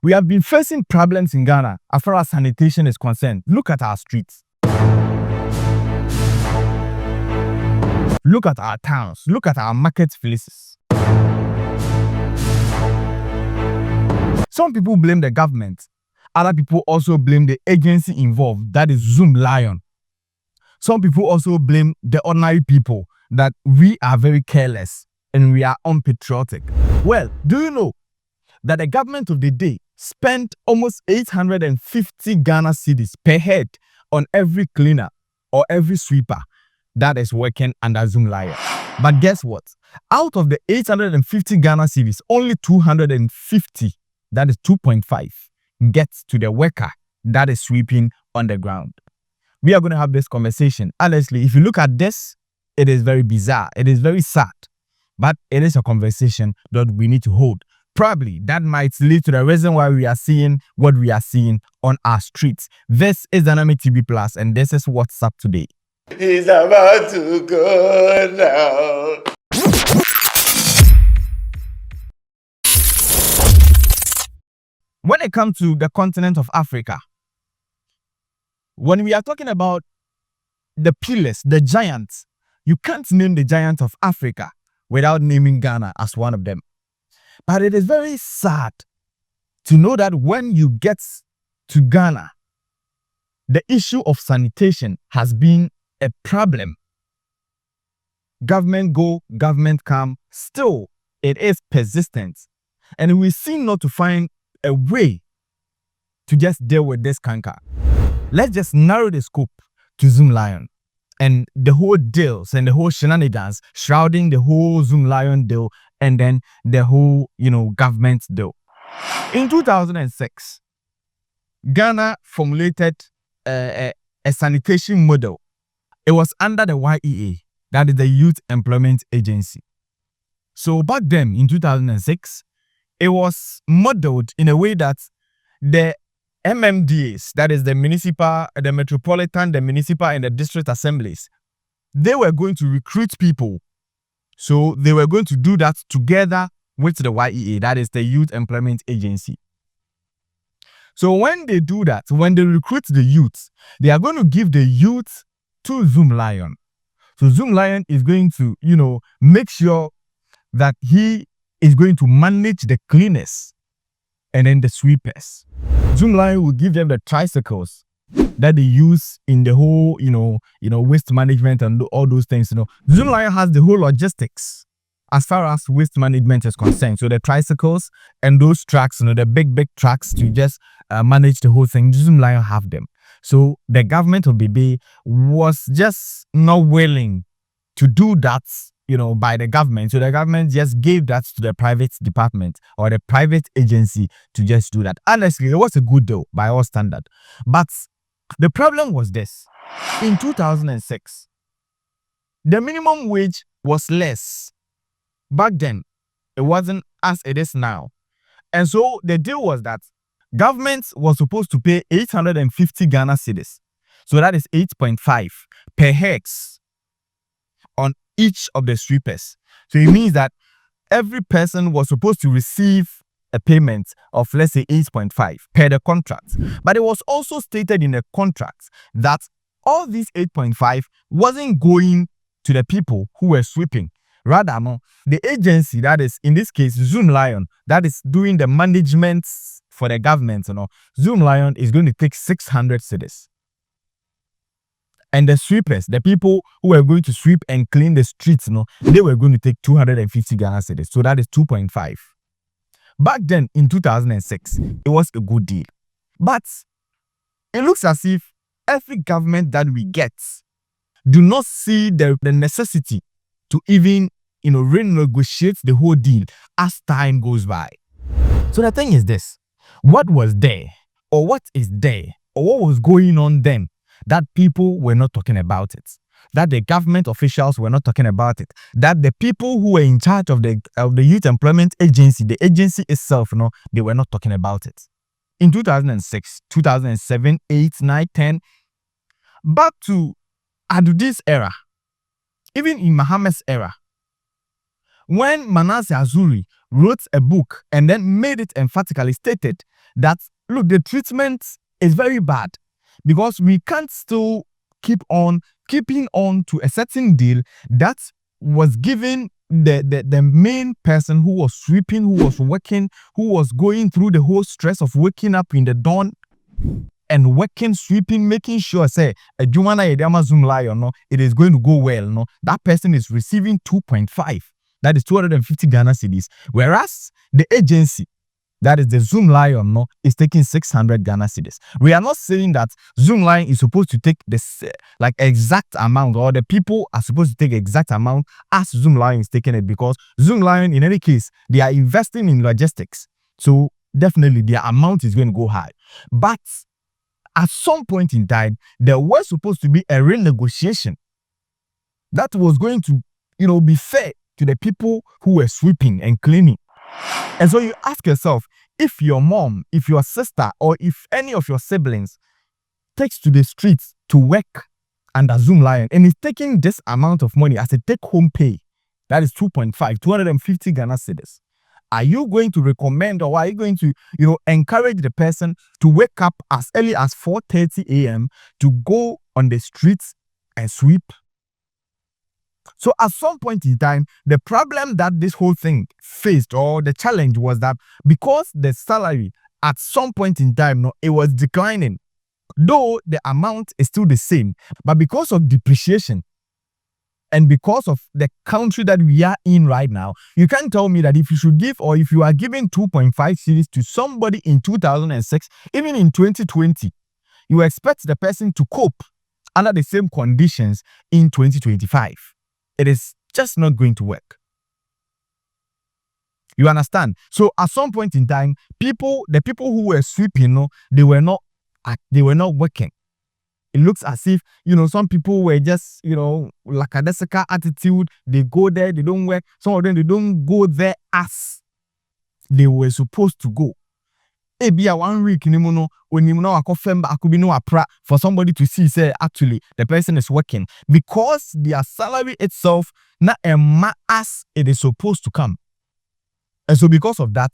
We have been facing problems in Ghana as far as sanitation is concerned. Look at our streets. Look at our towns. Look at our marketplaces. Some people blame the government. Other people also blame the agency involved, that is Zoomlion. Some people also blame the ordinary people, that we are very careless and we are unpatriotic. Well, do you know that the government of the day spent almost 850 Ghana cedis per head on every cleaner or every sweeper that is working under Zoomlion? But guess what? Out of the 850 Ghana cedis, only 250, that is 2.5, gets to the worker that is sweeping on the ground. We are going to have this conversation. Honestly, if you look at this, it is very bizarre. It is very sad. But it is a conversation that we need to hold. Probably that might lead to the reason why we are seeing what we are seeing on our streets. This is Dynamic TV+, and this is What's Up Today. He's about to go now. When it comes to the continent of Africa, when we are talking about the pillars, the giants, you can't name the giant of Africa without naming Ghana as one of them. But it is very sad to know that when you get to Ghana, the issue of sanitation has been a problem. Government go, government come, still it is persistent. And we seem not to find a way to just deal with this canker. Let's just narrow the scope to Zoomlion and the whole deals and the whole shenanigans shrouding the whole Zoomlion deal and then the whole, government deal. In 2006, Ghana formulated a sanitation model. It was under the YEA, that is the Youth Employment Agency. So back then, in 2006, it was modeled in a way that the MMDAs, that is the municipal, the metropolitan, the municipal, and the district assemblies, they were going to recruit people. So they were going to do that together with the YEA, that is the Youth Employment Agency. So when they do that, when they recruit the youth, they are going to give the youth to Zoomlion. So Zoomlion is going to, make sure that he is going to manage the cleaners and then the sweepers. Zoomlion will give them the tricycles that they use in the whole, waste management and all those things. Zoomlion has the whole logistics as far as waste management is concerned. So the tricycles and those trucks, the big trucks to just manage the whole thing, Zoomlion have them. So the government of Bebe was just not willing to do that, by the government. So the government just gave that to the private department or the private agency to just do that. Honestly, it was a good deal by all standard. But the problem was this. In 2006, the minimum wage was less. Back then, it wasn't as it is now. And so the deal was that government was supposed to pay 850 Ghana cedis. So that is 8.5 per hex on each of the sweepers. So it means that every person was supposed to receive a payment of, let's say, 8.5 per the contract. But it was also stated in the contract that all these 8.5 wasn't going to the people who were sweeping. Rather, the agency, that is, in this case, Zoomlion, that is doing the management for the government, Zoomlion is going to take 600 cedis. And the sweepers, the people who were going to sweep and clean the streets, they were going to take 250 Ghana cedis. So that is 2.5. Back then, in 2006, it was a good deal. But it looks as if every government that we get do not see the necessity to even, renegotiate the whole deal as time goes by. So the thing is this. What was there, or what is there, or what was going on then that people were not talking about it, that the government officials were not talking about it, that the people who were in charge of the Youth Employment Agency, the agency itself, they were not talking about it. In 2006, 2007, 8, 9, 10, back to Adudi's era, even in Mohammed's era, when Manasseh Azuri wrote a book and then made it emphatically stated that, look, the treatment is very bad because we can't still keeping on to a certain deal that was given the main person who was sweeping, who was working, who was going through the whole stress of waking up in the dawn and working, sweeping, making sure, say, a Jumana Edama Zoomlion, no, it is going to go well, no, that person is receiving 2.5. That is 250 Ghana cedis. Whereas the agency, that is the Zoomlion, no, is taking 600 Ghana cedis. We are not saying that Zoomlion is supposed to take this like exact amount, or the people are supposed to take exact amount as Zoomlion is taking it, because Zoomlion, in any case, they are investing in logistics. So definitely their amount is going to go high. But at some point in time, there was supposed to be a renegotiation that was going to, be fair to the people who were sweeping and cleaning. And so you ask yourself, if your mom, if your sister, or if any of your siblings takes to the streets to work under Zoomlion and is taking this amount of money as a take-home pay, that is 2.5, 250 Ghana cedis, are you going to recommend, or are you going to, encourage the person to wake up as early as 4:30 a.m. to go on the streets and sweep? So at some point in time, the problem that this whole thing faced, or the challenge, was that because the salary at some point in time, no, it was declining, though the amount is still the same, but because of depreciation and because of the country that we are in right now, you can't tell me that if you should give, or if you are giving 2.5 cedis to somebody in 2006, even in 2020, you expect the person to cope under the same conditions in 2025. It is just not going to work. You understand? So at some point in time, the people who were sweeping, they were not working. It looks as if, some people were just, lackadaisical attitude. They go there, they don't work. Some of them, they don't go there as they were supposed to go. Maybe a 1 week, for somebody to see, say, actually, the person is working, because their salary itself, not as it is supposed to come. And so because of that,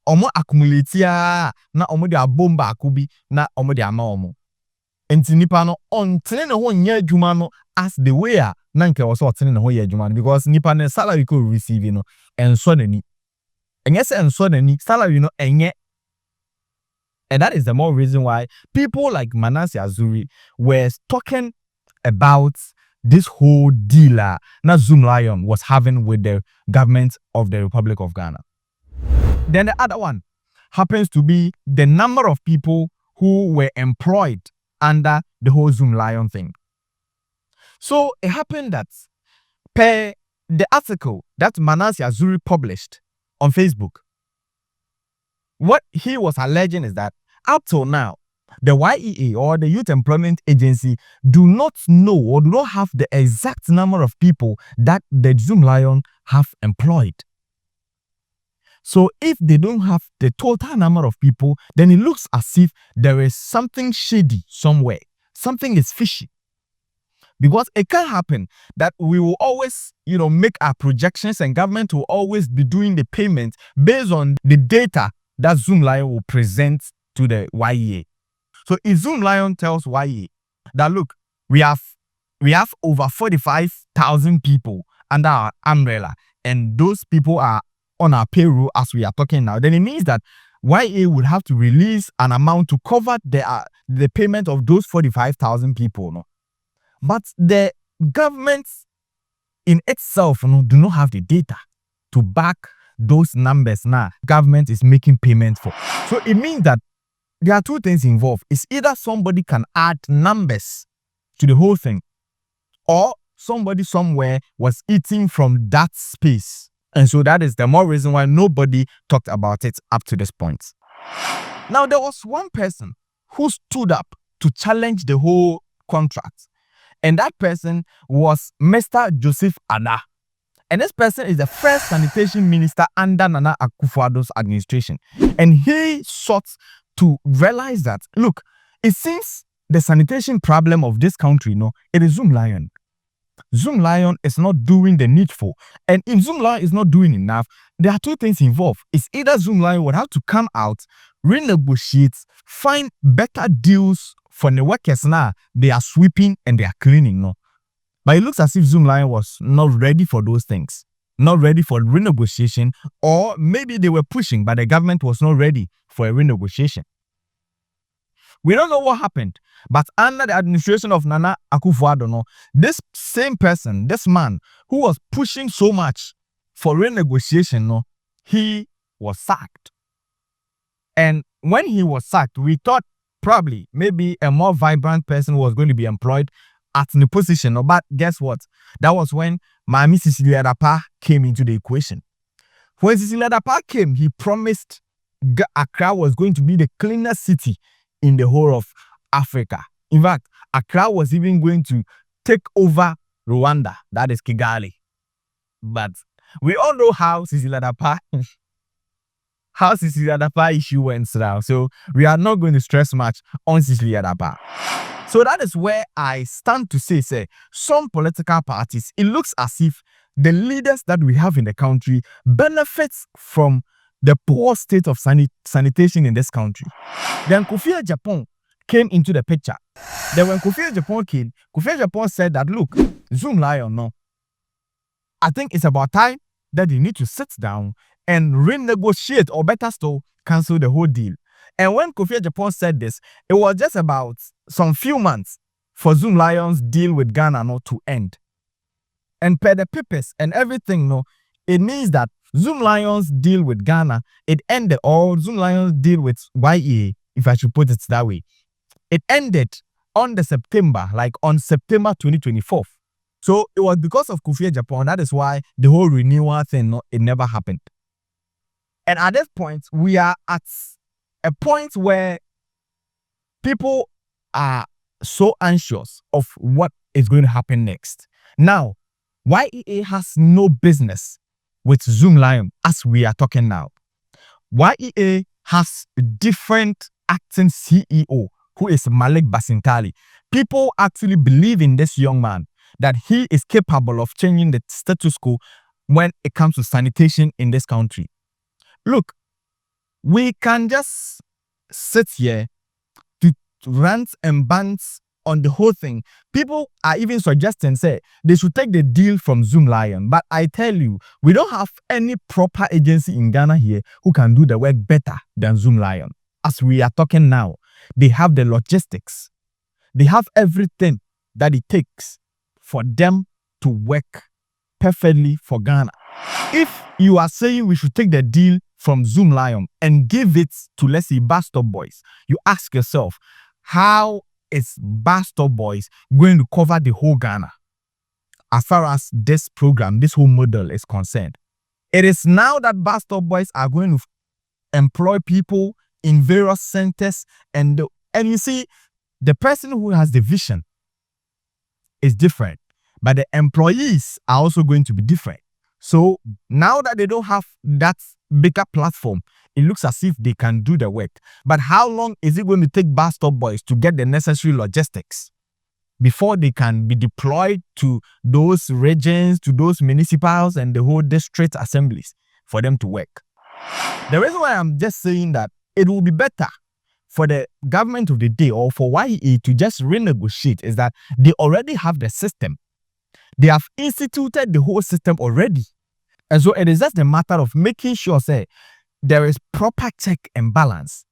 omo accumulate na omo de abomba akubi na omo de ama omo. Enti nipa no ontene ne ho nya adwuma no as the way a na nke was otene ne ho ye adwuma, because nipa ne salary ko receive no enso nani. Enye se enso nani, salary no enye. And that is the more reason why people like Manasseh Azuri were talking about this whole deal that Zoomlion was having with the government of the Republic of Ghana. Then the other one happens to be the number of people who were employed under the whole Zoomlion thing. So it happened that per the article that Manasseh Azuri published on Facebook, what he was alleging is that up till now, the YEA, or the Youth Employment Agency, do not know, or do not have the exact number of people that the Zoomlion have employed. So if they don't have the total number of people, then it looks as if there is something shady somewhere. Something is fishy. Because it can happen that we will always, make our projections, and government will always be doing the payment based on the data that Zoomlion will present to the YEA. So if Zoomlion tells YEA that, look, we have over 45,000 people under our umbrella, and those people are on our payroll as we are talking now, then it means that YEA would have to release an amount to cover the payment of those 45,000 people. No? But the government in itself do not have the data to back those numbers now government is making payments for. So it means that there are two things involved. It's either somebody can add numbers to the whole thing, or somebody somewhere was eating from that space. And so that is the more reason why nobody talked about it up to this point. Now, there was one person who stood up to challenge the whole contract. And that person was Mr. Joseph Ada. And this person is the first sanitation minister under Nana Akufo-Addo's administration. And he sought to realize that, look, it seems the sanitation problem of this country, it is Zoomlion. Zoomlion is not doing the needful. And if Zoomlion is not doing enough, there are two things involved. It's either Zoomlion would have to come out, renegotiate, find better deals for the workers now. They are sweeping and they are cleaning, no. But it looks as if Zoomlion was not ready for those things, not ready for renegotiation, or maybe they were pushing, but the government was not ready for a renegotiation. We don't know what happened, but under the administration of Nana Akufo-Addo, this same person, this man who was pushing so much for renegotiation, he was sacked. And when he was sacked, we thought probably maybe a more vibrant person was going to be employed at the position. But guess what? That was when Mami Cecilia Dapa came into the equation. When Cecilia Dapa came, he promised Accra was going to be the cleanest city in the whole of Africa. In fact, Accra was even going to take over Rwanda, that is Kigali. But we all know how Cecilia Dapa issue went now. So we are not going to stress much on Cecilia Dapa. So that is where I stand to say, some political parties, it looks as if the leaders that we have in the country benefits from the poor state of sanitation in this country. Then Kofi Japan came into the picture. Then when Kofi Japan came, Kofi Japan said that, look, Zoomlion, I think it's about time that they need to sit down and renegotiate, or better still, cancel the whole deal. And when Kofi Japan said this, it was just about some few months for Zoomlion's deal with Ghana to end. And per the papers and everything, it means that Zoomlion's deal with Ghana, it ended, or Zoomlion's deal with YEA, if I should put it that way, it ended on September 2024. So it was because of Kofi Japan, that is why the whole renewal thing, it never happened. And at this point, we are at a point where people are so anxious of what is going to happen next. Now, YEA has no business with Zoomlion as we are talking now. YEA has a different acting CEO who is Malik Basintali. People actually believe in this young man, that he is capable of changing the status quo when it comes to sanitation in this country. Look, we can just sit here to rant and bant on the whole thing. People are even suggesting, say, they should take the deal from Zoomlion. But I tell you, we don't have any proper agency in Ghana here who can do the work better than Zoomlion. As we are talking now, they have the logistics. They have everything that it takes for them to work perfectly for Ghana. If you are saying we should take the deal from Zoomlion and give it to, let's say, Bastard Boys, you ask yourself, how is Bastard Boys going to cover the whole Ghana as far as this program, this whole model is concerned? It is now that Bastard Boys are going to employ people in various centers, and you see, the person who has the vision is different, but the employees are also going to be different. So now that they don't have that bigger platform, it looks as if they can do the work. But how long is it going to take Bastard Boys to get the necessary logistics before they can be deployed to those regions, to those municipals and the whole district assemblies for them to work? The reason why I'm just saying that it will be better for the government of the day, or for YEA, to just renegotiate is that they already have the system. They have instituted the whole system already. And so it is just a matter of making sure, say, there is proper check and balance.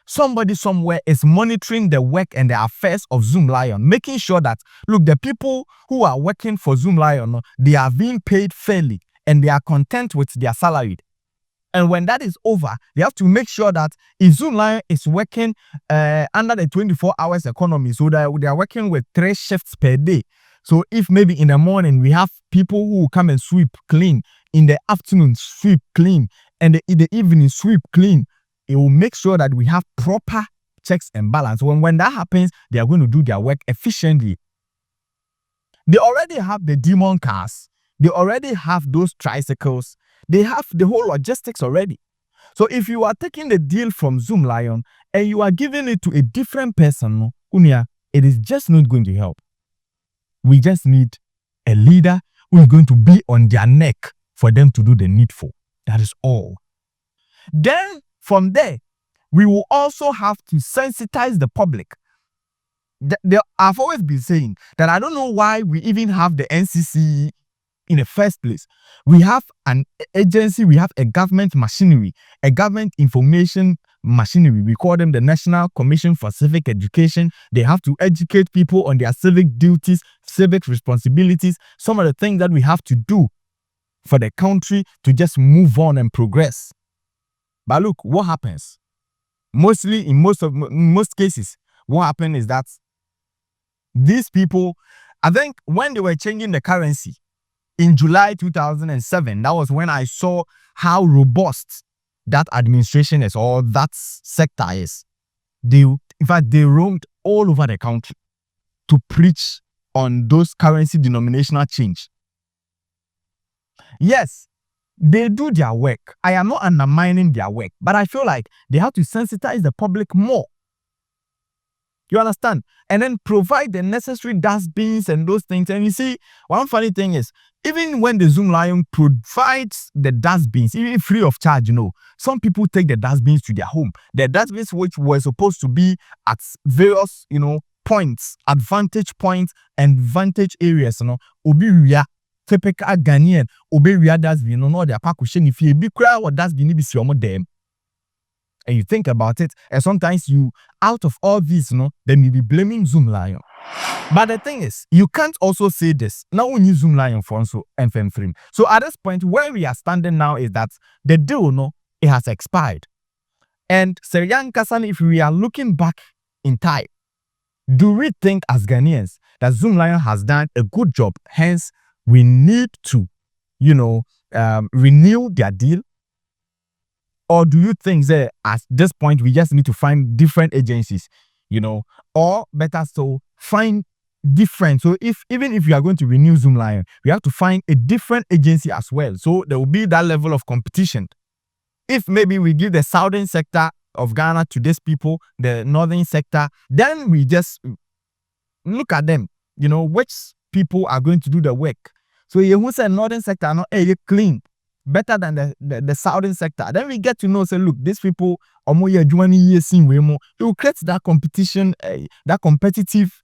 Somebody somewhere is monitoring the work and the affairs of Zoomlion, making sure that, look, the people who are working for Zoomlion, they are being paid fairly and they are content with their salary. And when that is over, they have to make sure that if Zoomlion is working under the 24 hours economy, so that they are working with 3 shifts per day. So if maybe in the morning we have people who come and sweep clean, in the afternoon sweep clean, and in the evening sweep clean, it will make sure that we have proper checks and balance. When that happens, they are going to do their work efficiently. They already have the demon cars. They already have those tricycles. They have the whole logistics already. So if you are taking the deal from Zoomlion and you are giving it to a different person, it is just not going to help. We just need a leader who is going to be on their neck for them to do the needful. That is all. Then, from there, we will also have to sensitize the public. I've always been saying that I don't know why we even have the NCC in the first place. We have an agency, we have a government machinery, a government information machinery. We call them the National Commission for Civic Education. They have to educate people on their civic duties, civic responsibilities, some of the things that we have to do for the country to just move on and progress. But look, what happens? Mostly, in most cases, what happened is that these people, I think when they were changing the currency in July 2007, that was when I saw how robust that administration is, or that sector is. In fact, they roamed all over the country to preach on those currency denominational change. Yes, they do their work. I am not undermining their work, but I feel like they have to sensitize the public more. You understand? And then provide the necessary dustbins and those things. And you see, one funny thing is, even when the Zoomlion provides the dustbins, even free of charge, some people take the dustbins to their home. The dustbins which were supposed to be at various, points, advantage points and vantage areas, obi typical Ghanaian, obi dustbin, no, they are pakushen if you be cry or dustbin be see them. And you think about it, and sometimes you, out of all this, then you be blaming Zoomlion. But the thing is, you can't also say this. Now we need Zoomlion for also FM frame. So at this point, where we are standing now is that the deal, it has expired. And Serian Kasan, if we are looking back in time, do we think as Ghanaians that Zoomlion has done a good job? Hence, we need to, renew their deal. Or do you think that at this point we just need to find different agencies, or better so, find different. So even if you are going to renew Zoomlion, we have to find a different agency as well. So there will be that level of competition. If maybe we give the southern sector of Ghana to these people, the northern sector, then we just look at them, which people are going to do the work. So you who say northern sector, clean, better than the southern sector. Then we get to know, say, look, these people, it will create that competition, that competitive,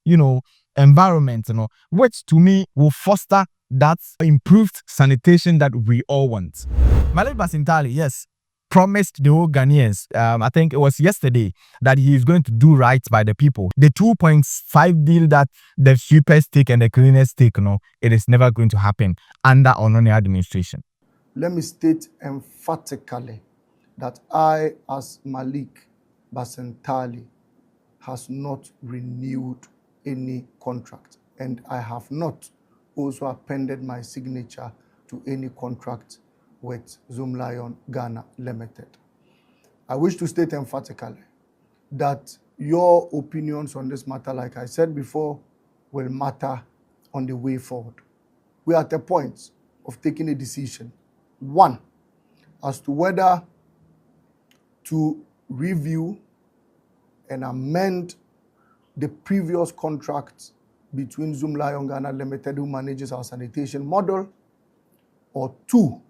environment, which to me will foster that improved sanitation that we all want. Magraheb Basintali, yes, promised the whole Ghanaians, I think it was yesterday, that he is going to do right by the people. The 2.5 deal that the cheapest take and the cleanest take, it is never going to happen under Onone administration. Let me state emphatically that I, as Malik Basintali, has not renewed any contract, and I have not also appended my signature to any contract with Zoomlion Ghana Limited. I wish to state emphatically that your opinions on this matter, like I said before, will matter on the way forward. We are at the point of taking a decision. One, as to whether to review and amend the previous contract between Zoomlion Ghana Limited, who manages our sanitation model, or two,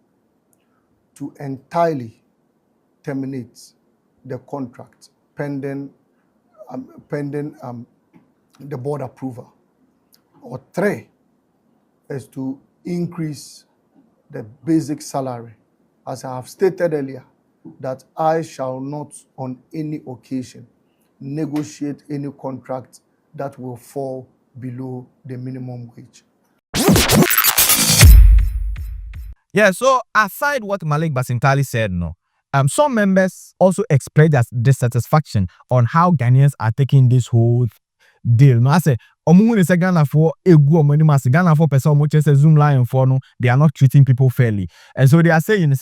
to entirely terminate the contract pending the board approval, or three, is to increase the basic salary. As I have stated earlier, that I shall not on any occasion negotiate any contract that will fall below the minimum wage. Yeah, so aside what Magraheb Basintali said, some members also expressed their dissatisfaction on how Ghanaians are taking this whole deal. I say, Ghana for Ghana for person Zoomlion for they are not treating people fairly. And so they are saying,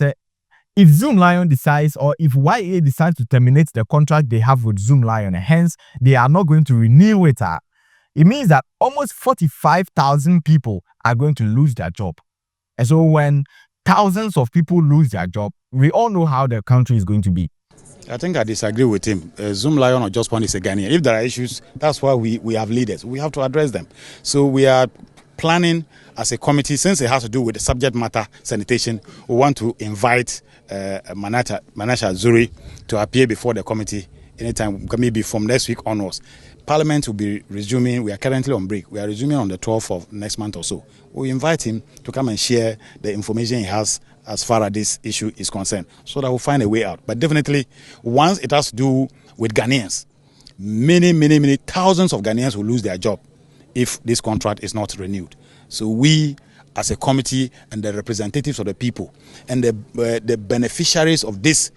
if Zoomlion decides, or if YA decides to terminate the contract they have with Zoomlion, and hence they are not going to renew it, it means that almost 45,000 people are going to lose their job. And so when thousands of people lose their job, we all know how the country is going to be. I think I disagree with him. Zoomlion or Just One is a Ghanaian. If there are issues, that's why we have leaders. We have to address them. So we are planning as a committee, since it has to do with the subject matter sanitation, we want to invite Manager Zuri to appear before the committee anytime, maybe from next week onwards. Parliament will be resuming. We are currently on break. We are resuming on the 12th of next month or so. We invite him to come and share the information he has as far as this issue is concerned, so that we'll find a way out. But definitely, once it has to do with Ghanaians, many thousands of Ghanaians will lose their job if this contract is not renewed. So we, as a committee, and the representatives of the people and the beneficiaries of this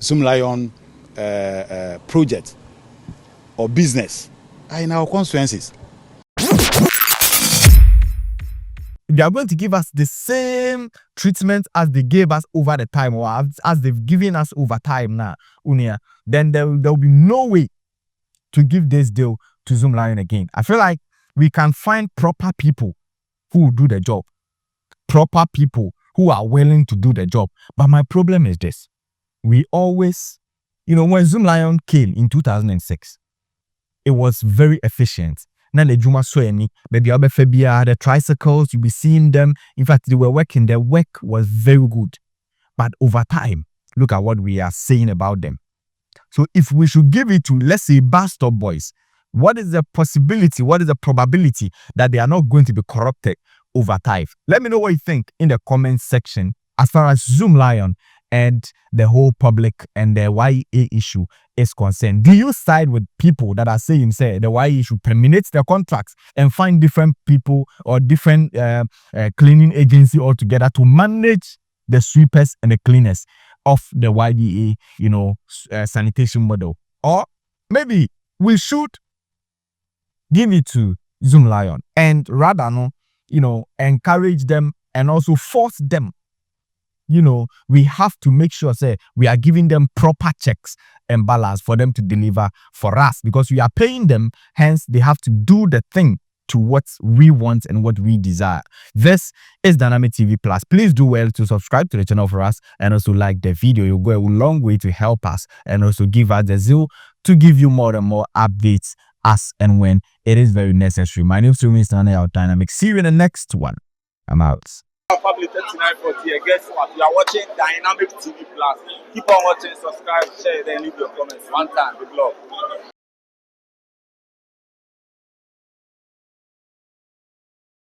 Zoomlion project or business are in our constituencies. They are going to give us the same treatment as they gave us over the time, or as they've given us over time now, Unia, then there will be no way to give this deal to Zoomlion again. I feel like we can find proper people who will do the job, proper people who are willing to do the job. But my problem is this. We always, when Zoomlion came in 2006, it was very efficient. Now the Juma Soeni, the tricycles, you'll be seeing them. In fact, they were working. Their work was very good. But over time, look at what we are saying about them. So if we should give it to, let's say, bus stop boys, what is the possibility, what is the probability that they are not going to be corrupted over time? Let me know what you think in the comment section as far as Zoomlion and the whole public and the YEA issue is concerned. Do you side with people that are saying, say, the YEA should terminate their contracts and find different people or different cleaning agency altogether to manage the sweepers and the cleaners of the YEA, sanitation model? Or maybe we should give it to Zoomlion and rather, encourage them and also force them. We have to make sure, say, we are giving them proper checks and balance for them to deliver for us, because we are paying them. Hence, they have to do the thing to what we want and what we desire. This is Dynamic TV Plus. Please do well to subscribe to the channel for us and also like the video. You'll go a long way to help us and also give us the zeal to give you more and more updates as and when it is very necessary. My name is Mr. Dynamic. See you in the next one. I'm out. Family 3940 here. Guess what? You are watching Dynamic TV Plus. Keep on watching, subscribe, share, then leave your comments. One time, big love.